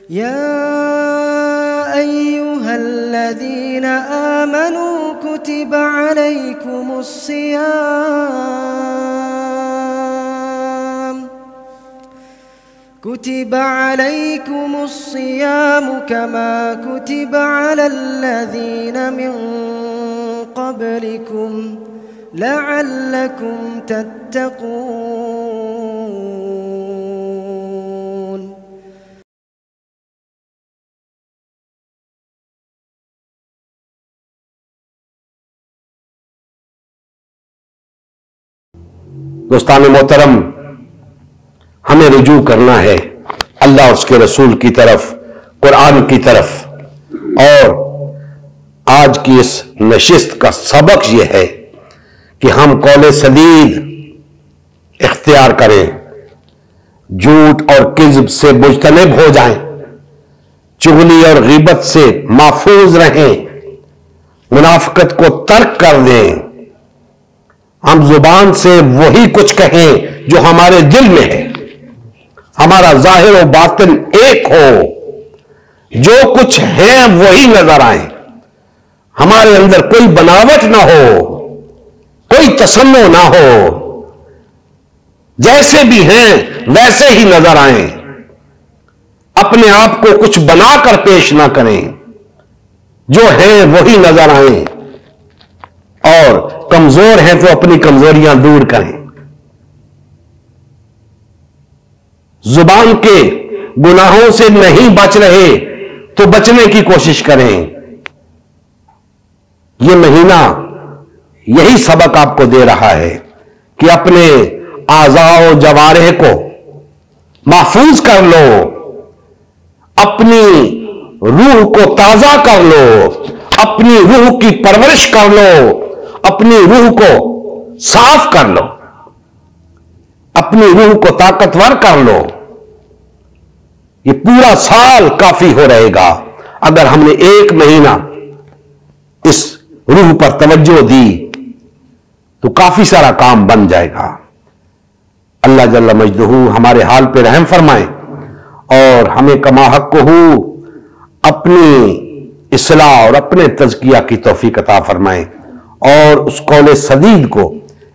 يا أيها الذين آمنوا كتب عليكم الصيام كما كتب على الذين من قبلكم لعلكم تتقون. دوستان محترم، ہمیں رجوع کرنا ہے اللہ اور اس کے رسول کی طرف، قرآن کی طرف، اور آج کی اس نشست کا سبق یہ ہے کہ ہم قول سدید اختیار کریں، جھوٹ اور کذب سے مجتنب ہو جائیں، چغلی اور غیبت سے محفوظ رہیں، منافقت کو ترک کر دیں، ہم زبان سے وہی کچھ کہیں جو ہمارے دل میں ہے، ہمارا ظاہر و باطن ایک ہو، جو کچھ ہے وہی نظر آئے، ہمارے اندر کوئی بناوٹ نہ ہو، کوئی تصنع نہ ہو، جیسے بھی ہیں ویسے ہی نظر آئیں، اپنے آپ کو کچھ بنا کر پیش نہ کریں، جو ہیں وہی نظر آئیں، اور کمزور ہیں تو اپنی کمزوریاں دور کریں، زبان کے گناہوں سے نہیں بچ رہے تو بچنے کی کوشش کریں۔ یہ مہینہ یہی سبق آپ کو دے رہا ہے کہ اپنے اعضاء و جوارح کو محفوظ کر لو، اپنی روح کو تازہ کر لو، اپنی روح کی پرورش کر لو، اپنی روح کو صاف کر لو، اپنی روح کو طاقتور کر لو۔ یہ پورا سال کافی ہو رہے گا اگر ہم نے ایک مہینہ اس روح پر توجہ دی تو کافی سارا کام بن جائے گا۔ اللہ جل مجدہ ہمارے حال پہ رحم فرمائے اور ہمیں کما حق ہو اپنی اصلاح اور اپنے تزکیہ کی توفیق عطا فرمائے، اور اس قول سدید کو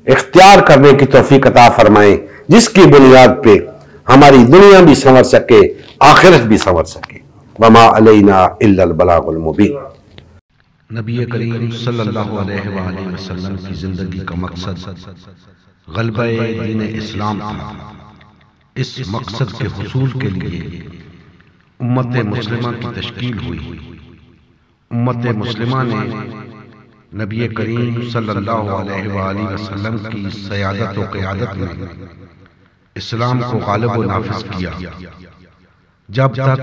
اختیار کرنے کی توفیق عطا فرمائے جس کی بنیاد پہ ہماری دنیا بھی سنور سکے، آخرت بھی سنور سکے۔ وما علینا الا البلاغ المبین۔ نبی کریم صلی اللہ علیہ وآلہ وسلم کی زندگی کا مقصد غلبہ دین اسلام تھا۔ اس مقصد کے حصول کے لیے امت مسلمہ کی تشکیل ہوئی۔ امت مسلمہ نے نبی کریم صلی اللہ علیہ وآلہ وسلم کی سیادت و قیادت میں اسلام کو غالب و نافذ کیا۔ جب تک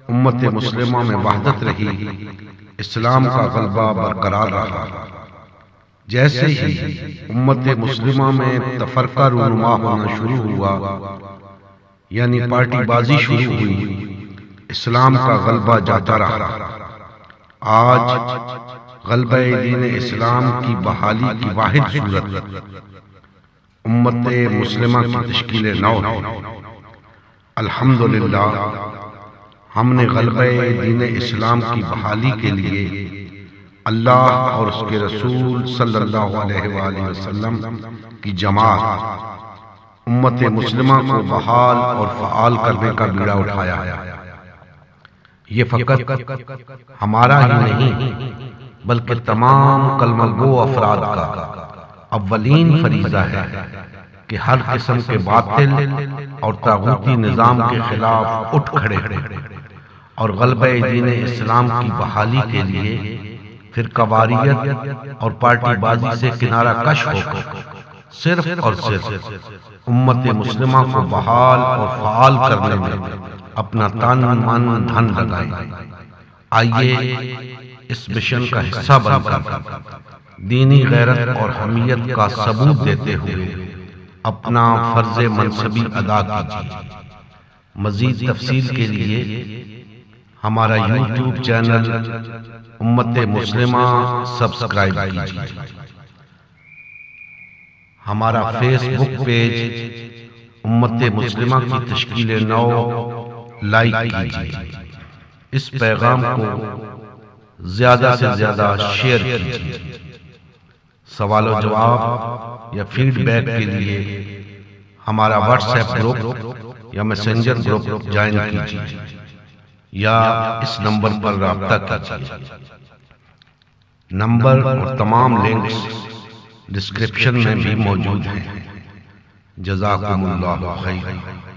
امت مسلمہ میں وحدت رہی، اسلام کا غلبہ برقرار رہا۔ جیسے ہی امت مسلمہ میں تفرقہ رونما ہونا شروع ہوا، یعنی پارٹی بازی شروع ہوئی، اسلام کا غلبہ جاتا رہا۔ آج غلبہ دین اسلام کی بحالی کی واحد صورت امت مسلمہ کی تشکیل نو ہے۔ الحمدللہ ہم نے غلبہ دین اسلام کی بحالی کے لیے اللہ اور اس کے رسول صلی اللہ علیہ وآلہ وسلم کی جماعت امت مسلمہ کو بحال اور فعال کرنے کا بیڑا اٹھایا ہے۔ یہ فقط ہمارا ہی نہیں بلکہ تمام کلمہ گو افراد کا اولین فریضہ ہے کہ ہر قسم کے باطل اور طاغوتی نظام کے خلاف اٹھ کھڑے اور غلبہ دین اسلام کی بحالی کے لیے فرقہ واریت اور پارٹی بازی سے کنارہ کش ہو کر صرف اور صرف امت مسلمہ کو بحال اور فعال کرنے میں اپنا تن من دھن لگائیں۔ آئیے اس مشن کا حصہ بن کر دینی غیرت اور حمیت کا ثبوت دیتے ہوئے اپنا فرض منصبی ادا کیجیے۔ مزید تفصیل کے لیے ہمارا یوٹیوب چینل امت مسلمہ سبسکرائب کیجیے، ہمارا فیس بک پیج امت مسلمہ کی تشکیل نو لائک کیجیے، اس پیغام کو زیادہ سے زیادہ شیئر کیجیے۔ سوال و جواب یا فیڈ بیک کے لیے ہمارا واٹس ایپ گروپ یا میسنجر گروپ جوائن کیجیے یا اس نمبر پر رابطہ کیجیے۔ نمبر اور تمام لنکس ڈسکرپشن میں بھی موجود ہیں۔ جزاکم اللہ خیر۔